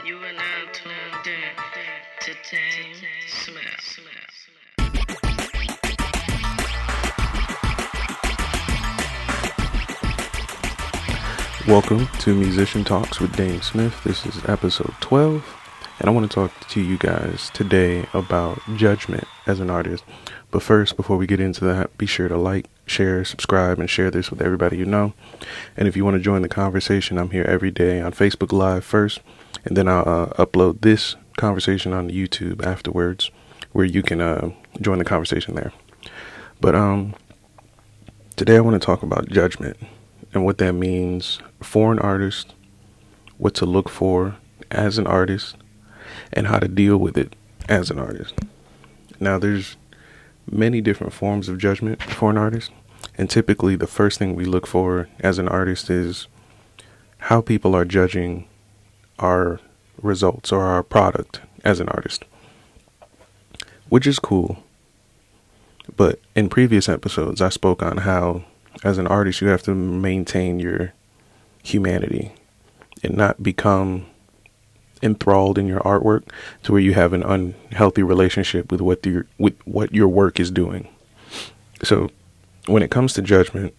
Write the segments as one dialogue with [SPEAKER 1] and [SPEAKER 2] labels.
[SPEAKER 1] You are now tuned in to DameSmiff.
[SPEAKER 2] Welcome to Musician Talks with DameSmiff. This is episode 12, and I want to talk to you guys today about Judgement as an artist. But first, before we get into that, be sure to like, share, subscribe, and share this with everybody you know. And if you want to join the conversation, I'm here every day on Facebook Live first, and then I'll upload this conversation on YouTube afterwards, where you can join the conversation there. But today I want to talk about Judgement and what that means for an artist, what to look for as an artist, and how to deal with it as an artist. Now, there's many different forms of judgment for an artist, and typically the first thing we look for as an artist is how people are judging our results or our product as an artist, which is cool. But in previous episodes, I spoke on how as an artist, you have to maintain your humanity and not become enthralled in your artwork to where you have an unhealthy relationship with what your work is doing. So when it comes to judgment,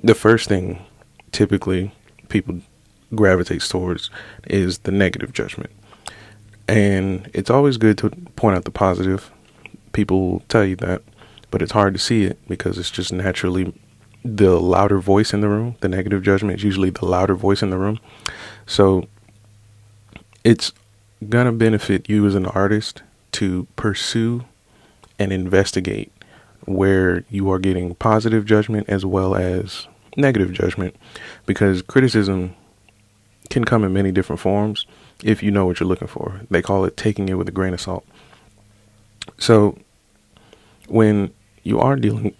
[SPEAKER 2] the first thing typically people gravitates towards is the negative judgment. And it's always good to point out the positive. People will tell you that, but it's hard to see it because it's just naturally the louder voice in the room. The negative judgment is usually the louder voice in the room. So it's going to benefit you as an artist to pursue and investigate where you are getting positive judgment as well as negative judgment, because criticism can come in many different forms if you know what you're looking for. They call it taking it with a grain of salt. So when you are dealing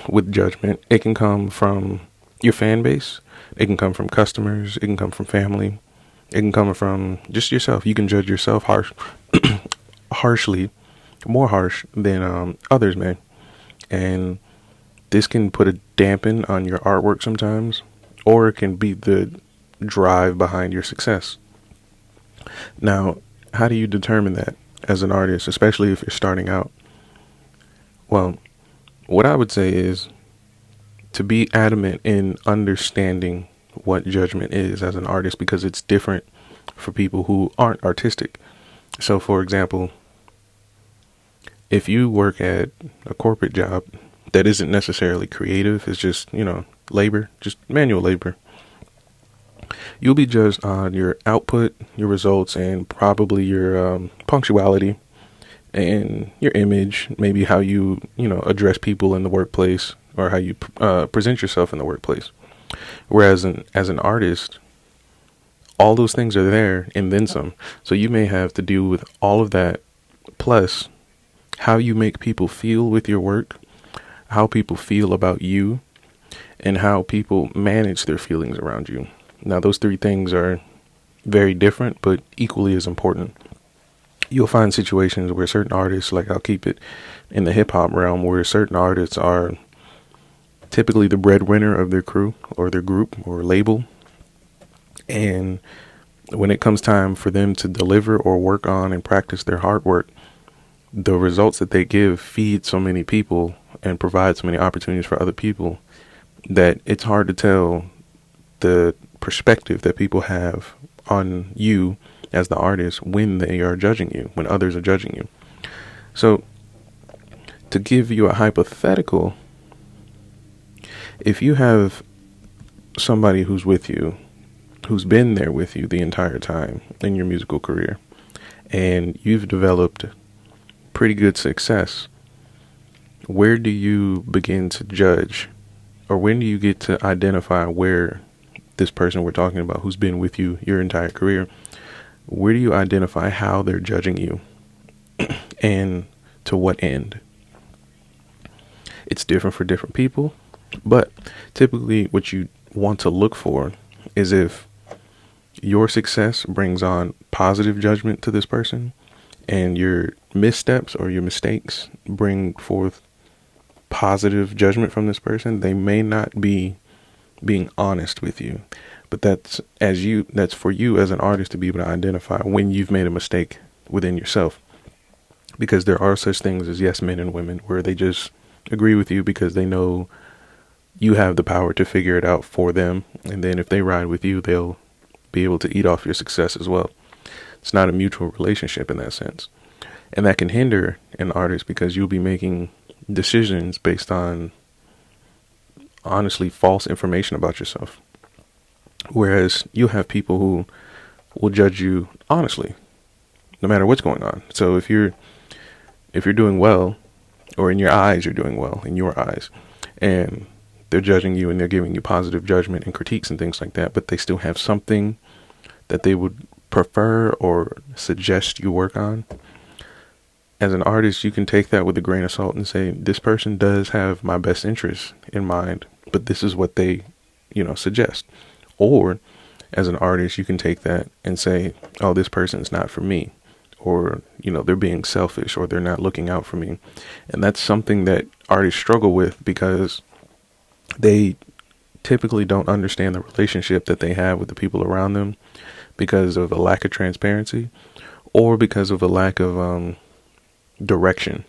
[SPEAKER 2] with judgment, it can come from your fan base, it can come from customers, it can come from family, it can come from just yourself. You can judge yourself harshly, more harsh than others may. And this can put a dampen on your artwork sometimes, or it can be the drive behind your success. Now, how do you determine that as an artist, especially if you're starting out? Well, what I would say is to be adamant in understanding what judgment is as an artist, because it's different for people who aren't artistic. So, for example, if you work at a corporate job that isn't necessarily creative, it's just, labor, just manual labor, you'll be judged on your output, your results, and probably your punctuality and your image, maybe how you, address people in the workplace or how you present yourself in the workplace. Whereas as an artist, all those things are there and then some. So you may have to deal with all of that, plus how you make people feel with your work, how people feel about you, and how people manage their feelings around you. Now, those three things are very different, but equally as important. You'll find situations where certain artists, like I'll keep it in the hip hop realm, where certain artists are typically the breadwinner of their crew or their group or label. And when it comes time for them to deliver or work on and practice their hard work, the results that they give feed so many people and provide so many opportunities for other people that it's hard to tell the perspective that people have on you as the artist when they are judging you, when others are judging you. So to give you a hypothetical, if you have somebody who's with you, who's been there with you the entire time in your musical career, and you've developed pretty good success, where do you begin to judge, or when do you get to identify where this person we're talking about, who's been with you your entire career, where do you identify how they're judging you and to what end? It's different for different people, but typically what you want to look for is if your success brings on positive judgment to this person and your missteps or your mistakes bring forth positive judgment from this person, they may not be being honest with you. But that's for you as an artist to be able to identify when you've made a mistake within yourself. Because there are such things as yes men and women where they just agree with you because they know you have the power to figure it out for them. And then if they ride with you, they'll be able to eat off your success as well. It's not a mutual relationship in that sense. And that can hinder an artist because you'll be making decisions based on honestly false information about yourself. Whereas you'll have people who will judge you honestly, no matter what's going on. So if you're doing well, or in your eyes you're doing well, in your eyes, and they're judging you and they're giving you positive judgment and critiques and things like that, but they still have something that they would prefer or suggest you work on. As an artist, you can take that with a grain of salt and say, this person does have my best interest in mind, but this is what they, suggest. Or as an artist, you can take that and say, oh, this person's not for me. Or, they're being selfish, or they're not looking out for me. And that's something that artists struggle with because they typically don't understand the relationship that they have with the people around them because of a lack of transparency or because of a lack of direction.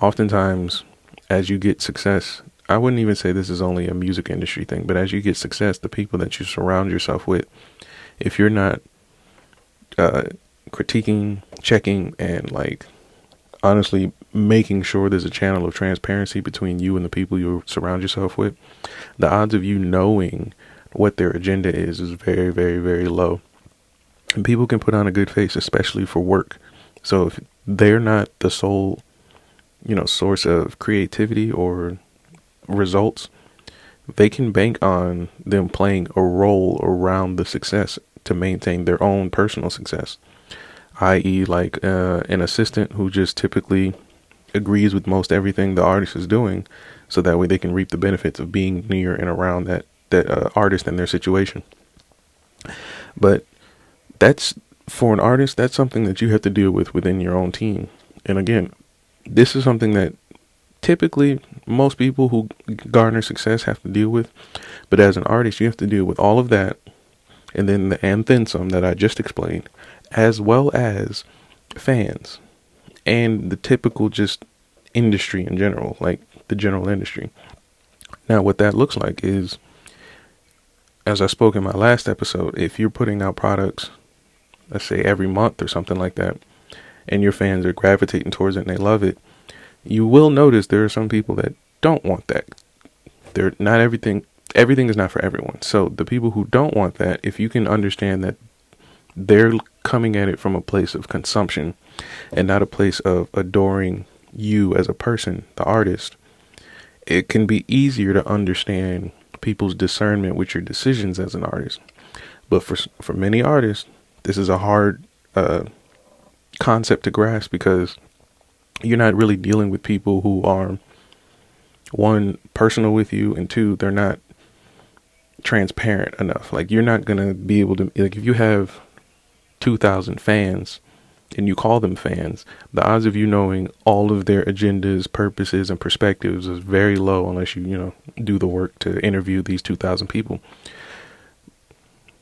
[SPEAKER 2] Oftentimes, as you get success, I wouldn't even say this is only a music industry thing, but as you get success, the people that you surround yourself with, if you're not critiquing, checking, and honestly making sure there's a channel of transparency between you and the people you surround yourself with, the odds of you knowing what their agenda is very, very, very low. And people can put on a good face, especially for work. So if they're not the sole, source of creativity or results, they can bank on them playing a role around the success to maintain their own personal success. I.e. an assistant who just typically agrees with most everything the artist is doing, so that way they can reap the benefits of being near and around that artist and their situation. But that's, for an artist, that's something that you have to deal with within your own team. And again, this is something that typically most people who garner success have to deal with. But as an artist, you have to deal with all of that, and then some that I just explained, as well as fans and the typical just industry in general, like the general industry. Now, what that looks like is, as I spoke in my last episode, if you're putting out products, let's say every month or something like that, and your fans are gravitating towards it and they love it, you will notice there are some people that don't want that. Everything is not for everyone. So the people who don't want that, if you can understand that they're coming at it from a place of consumption and not a place of adoring you as a person, the artist, it can be easier to understand people's discernment with your decisions as an artist. But for many artists, this is a hard concept to grasp because you're not really dealing with people who are, one, personal with you, and two, they're not transparent enough. You're not going to be able to, if you have 2,000 fans and you call them fans, the odds of you knowing all of their agendas, purposes, and perspectives is very low unless you do the work to interview these 2,000 people.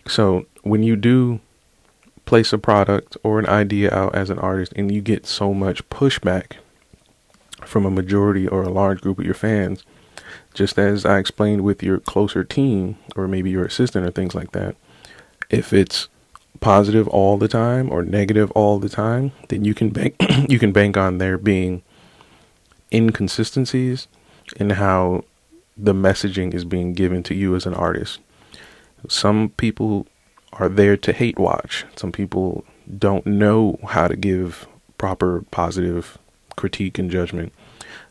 [SPEAKER 2] So when you do place a product or an idea out as an artist and you get so much pushback from a majority or a large group of your fans, just as I explained with your closer team or maybe your assistant or things like that, if it's positive all the time or negative all the time, then you can bank on there being inconsistencies in how the messaging is being given to you as an artist. Some people are there to hate watch. Some people don't know how to give proper positive critique and judgment.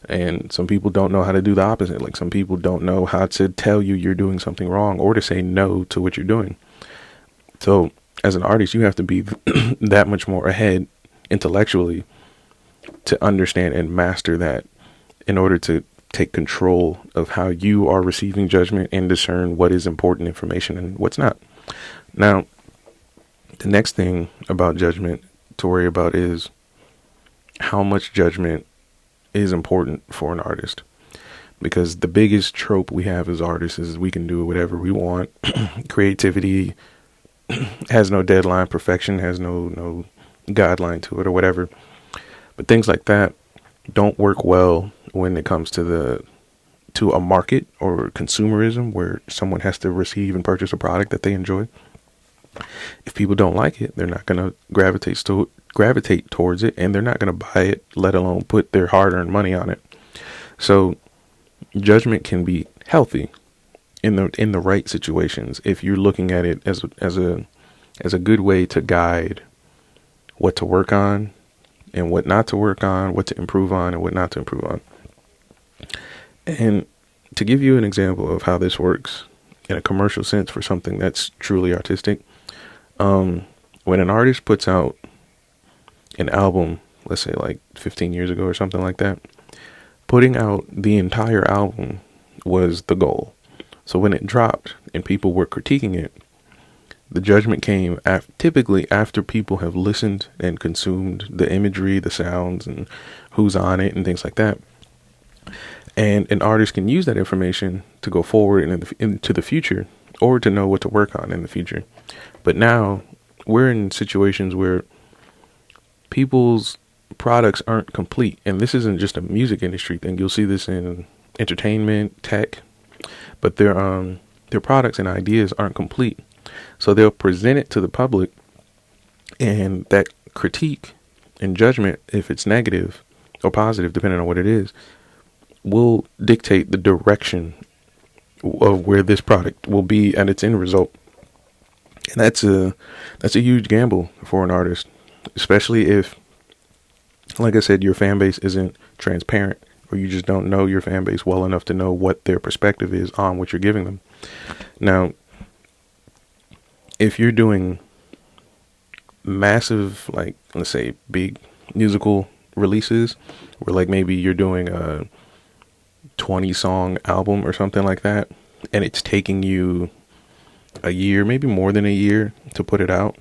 [SPEAKER 2] And some people don't know how to do the opposite. Some people don't know how to tell you you're doing something wrong or to say no to what you're doing. So as an artist, you have to be that much more ahead intellectually to understand and master that in order to take control of how you are receiving judgment and discern what is important information and what's not. Now, the next thing about judgment to worry about is how much judgment is important for an artist. because the biggest trope we have as artists is we can do whatever we want. Creativity has no deadline. Perfection has no guideline to it or whatever. But things like that don't work well when it comes to a market or consumerism, where someone has to receive and purchase a product that they enjoy. If people don't like it, they're not going to gravitate towards it, and they're not going to buy it, let alone put their hard-earned money on it. So judgment can be healthy in the right situations if you're looking at it as a good way to guide what to work on and what not to work on, what to improve on and what not to improve on. And to give you an example of how this works in a commercial sense for something that's truly artistic, when an artist puts out an album, let's say like 15 years ago or something like that, putting out the entire album was the goal. So when it dropped and people were critiquing it, the judgment came typically after people have listened and consumed the imagery, the sounds, and who's on it and things like that. And an artist can use that information to go forward into the future, or to know what to work on in the future. But now we're in situations where people's products aren't complete. And this isn't just a music industry thing. You'll see this in entertainment, tech, but their products and ideas aren't complete. So they'll present it to the public, and that critique and judgment, if it's negative or positive, depending on what it is, will dictate the direction of where this product will be at its end result. And that's a huge gamble for an artist, especially if, like I said, your fan base isn't transparent, or you just don't know your fan base well enough to know what their perspective is on what you're giving them. Now, if you're doing massive, like, let's say big musical releases, where like maybe you're doing a 20 song album or something like that, and it's taking you a year, maybe more than a year to put it out,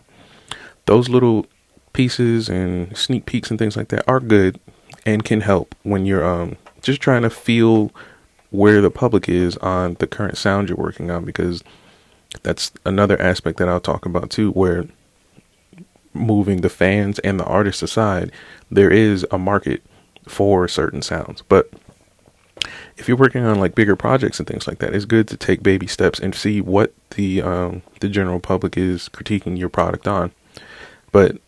[SPEAKER 2] those little pieces and sneak peeks and things like that are good and can help when you're just trying to feel where the public is on the current sound you're working on, because that's another aspect that I'll talk about too, where moving the fans and the artists aside, there is a market for certain sounds. But if you're working on like bigger projects and things like that, it's good to take baby steps and see what the general public is critiquing your product on. But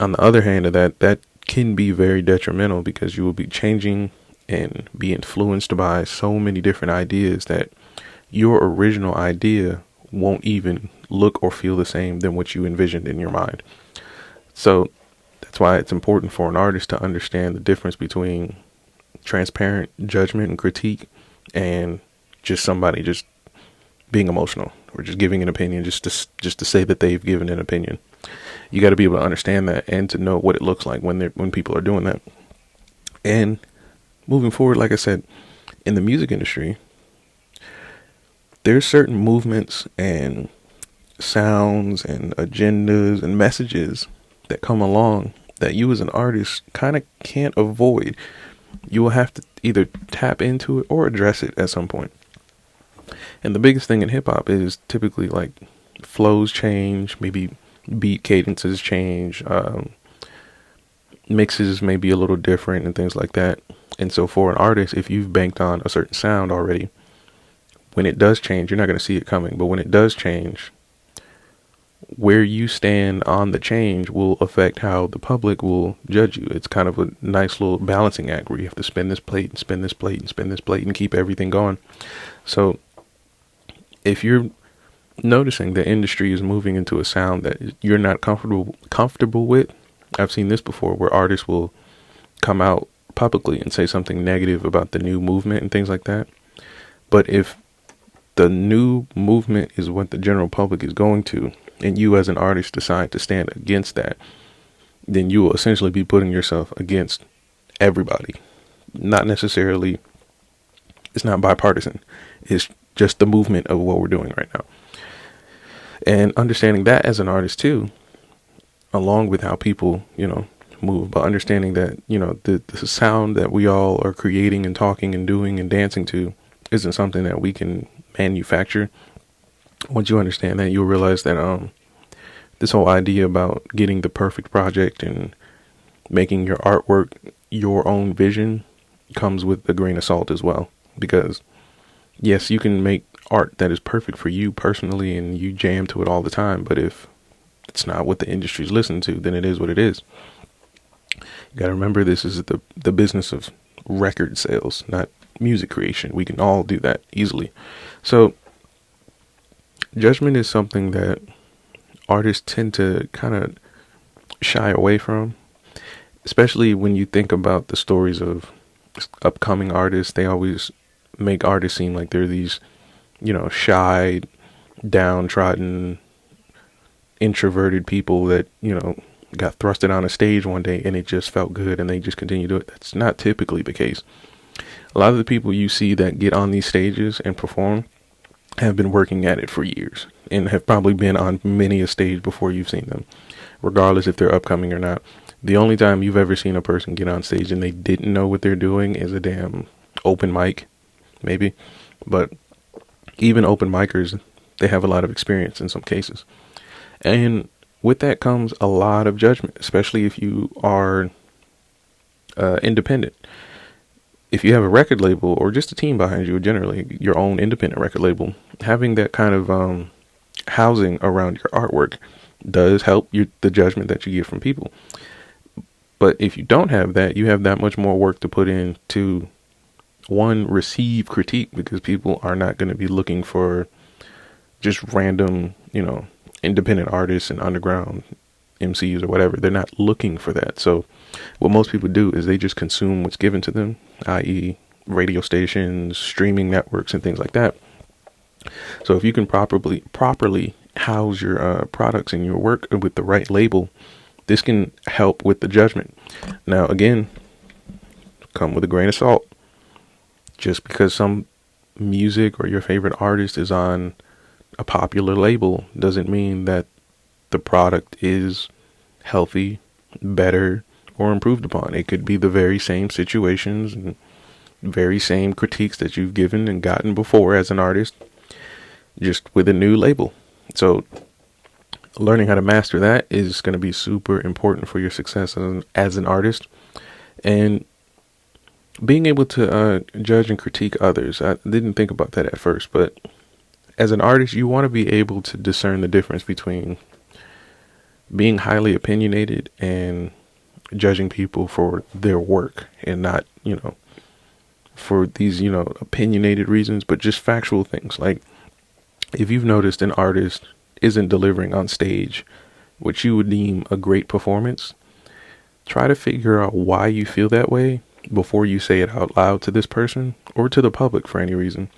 [SPEAKER 2] on the other hand of that can be very detrimental, because you will be changing and be influenced by so many different ideas that your original idea won't even look or feel the same than what you envisioned in your mind. So that's why it's important for an artist to understand the difference between transparent judgment and critique and just somebody just being emotional or just giving an opinion just to say that they've given an opinion. You got to be able to understand that and to know what it looks like when people are doing that. And moving forward, like I said, in the music industry, there's certain movements and sounds and agendas and messages that come along that you as an artist kind of can't avoid. You will have to either tap into it or address it at some point. And the biggest thing in hip hop is typically like flows change, maybe beat cadences change, mixes may be a little different and things like that. And so for an artist, if you've banked on a certain sound already, when it does change, you're not going to see it coming. But when it does change, where you stand on the change will affect how the public will judge you. It's kind of a nice little balancing act where you have to spin this plate and spin this plate and spin this plate and keep everything going. So if you're noticing the industry is moving into a sound that you're not comfortable with, I've seen this before where artists will come out publicly and say something negative about the new movement and things like that. But if the new movement is what the general public is going to, and you as an artist decide to stand against that, then you will essentially be putting yourself against everybody. Not necessarily, it's not bipartisan. It's just the movement of what we're doing right now. And understanding that as an artist too, along with how people, move, but understanding that, the sound that we all are creating and talking and doing and dancing to isn't something that we can manufacture. Once you understand that, you'll realize that this whole idea about getting the perfect project and making your artwork your own vision comes with a grain of salt as well. Because yes, you can make art that is perfect for you personally and you jam to it all the time, but if it's not what the industry's listening to, then it is what it is. You got to remember, this is the business of record sales, not music creation. We can all do that easily. So judgment is something that artists tend to kind of shy away from, especially when you think about the stories of upcoming artists. They always make artists seem like they're these, shy, downtrodden, introverted people that, got thrusted on a stage one day and it just felt good and they just continue to do it. That's not typically the case. A lot of the people you see that get on these stages and perform have been working at it for years and have probably been on many a stage before you've seen them, regardless if they're upcoming or not. The only time you've ever seen a person get on stage and they didn't know what they're doing is a damn open mic, maybe. But even open micers, they have a lot of experience in some cases. And with that comes a lot of judgment, especially if you are independent. If you have a record label or just a team behind you, generally your own independent record label, having that kind of housing around your artwork does help the judgment that you get from people. But if you don't have that, you have that much more work to put in to, one, receive critique, because people are not going to be looking for just random, independent artists and underground MCs or whatever. They're not looking for that. So what most people do is they just consume what's given to them, i.e. radio stations, streaming networks, and things like that. So if you can properly house your products and your work with the right label, this can help with the judgment. Now, again, come with a grain of salt. Just because some music or your favorite artist is on a popular label doesn't mean that the product is healthy, better, or improved upon. It could be the very same situations and very same critiques that you've given and gotten before as an artist, just with a new label. So learning how to master that is going to be super important for your success as an artist. And being able to judge and critique others. I didn't think about that at first, but as an artist, you want to be able to discern the difference between being highly opinionated and judging people for their work, and not, for these, opinionated reasons, but just factual things. Like, if you've noticed an artist isn't delivering on stage what you would deem a great performance, try to figure out why you feel that way before you say it out loud to this person or to the public for any reason.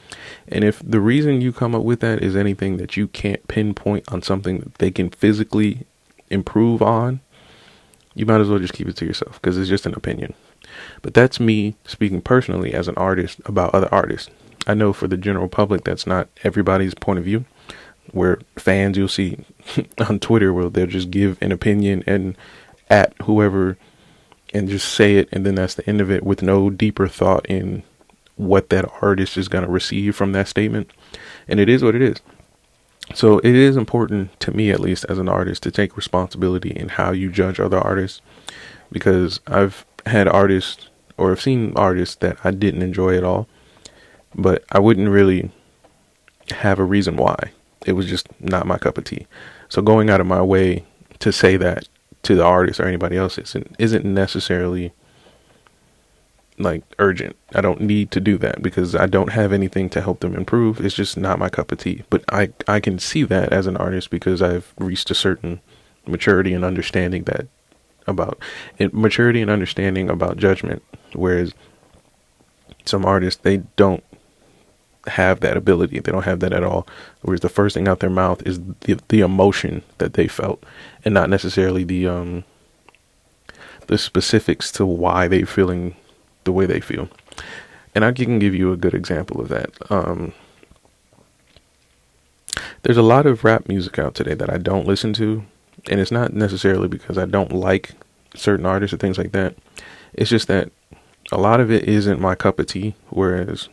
[SPEAKER 2] And if the reason you come up with that is anything that you can't pinpoint on something that they can physically improve on, you might as well just keep it to yourself, because it's just an opinion. But that's me speaking personally as an artist about other artists. I know for the general public, that's not everybody's point of view. Where fans, you'll see on Twitter where they'll just give an opinion and at whoever and just say it, and then that's the end of it, with no deeper thought in what that artist is going to receive from that statement. And it is what it is. So it is important to me, at least as an artist, to take responsibility in how you judge other artists, because I've had artists, or I've seen artists that I didn't enjoy at all, but I wouldn't really have a reason why. It was just not my cup of tea. So going out of my way to say that to the artist or anybody else isn't necessarily like urgent. I don't need to do that because I don't have anything to help them improve. It's just not my cup of tea. But I can see that as an artist because I've reached a certain maturity and understanding about judgment. Whereas some artists, they don't have that ability. They don't have that at all. Whereas the first thing out their mouth is the emotion that they felt, and not necessarily the specifics to why they're feeling the way they feel. And I can give you a good example of that. There's a lot of rap music out today that I don't listen to, and it's not necessarily because I don't like certain artists or things like that. It's just that a lot of it isn't my cup of tea, whereas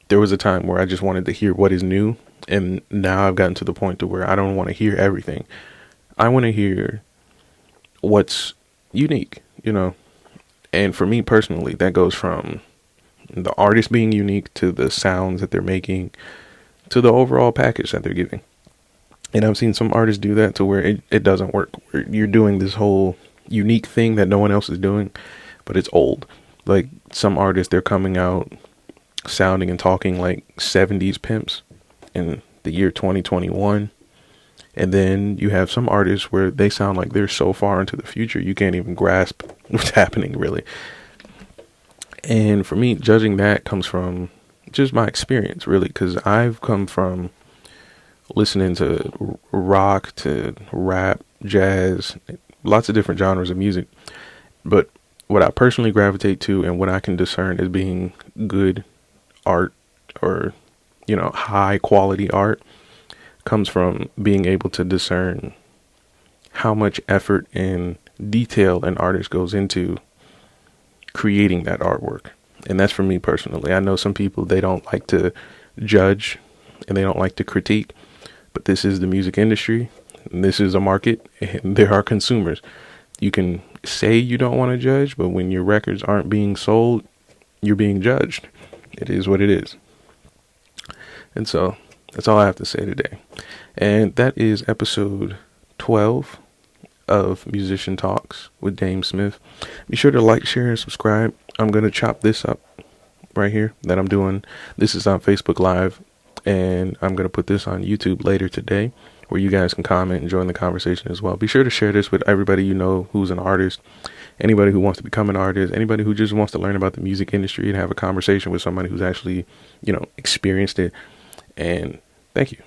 [SPEAKER 2] there was a time where I just wanted to hear what is new, and now I've gotten to the point to where I don't want to hear everything. I want to hear what's unique, And for me personally, that goes from the artist being unique to the sounds that they're making to the overall package that they're giving. And I've seen some artists do that to where it doesn't work. Where you're doing this whole unique thing that no one else is doing, but it's old. Like some artists, they're coming out sounding and talking like 70s pimps in the year 2021. And then you have some artists where they sound like they're so far into the future, you can't even grasp what's happening, really. And for me, judging that comes from just my experience, really, because I've come from listening to rock, to rap, jazz, lots of different genres of music. But what I personally gravitate to and what I can discern as being good art or, high quality art comes from being able to discern how much effort and detail an artist goes into creating that artwork. And that's for me personally. I know some people, they don't like to judge and they don't like to critique, but this is the music industry and this is a market and there are consumers. You can say you don't want to judge, but when your records aren't being sold, you're being judged. It is what it is. And so that's all I have to say today. And that is episode 12 of Musician Talks with DameSmiff. Be sure to like, share, and subscribe. I'm going to chop this up right here that I'm doing. This is on Facebook Live, and I'm going to put this on YouTube later today where you guys can comment and join the conversation as well. Be sure to share this with everybody you know who's an artist, anybody who wants to become an artist, anybody who just wants to learn about the music industry and have a conversation with somebody who's actually, experienced it. And thank you.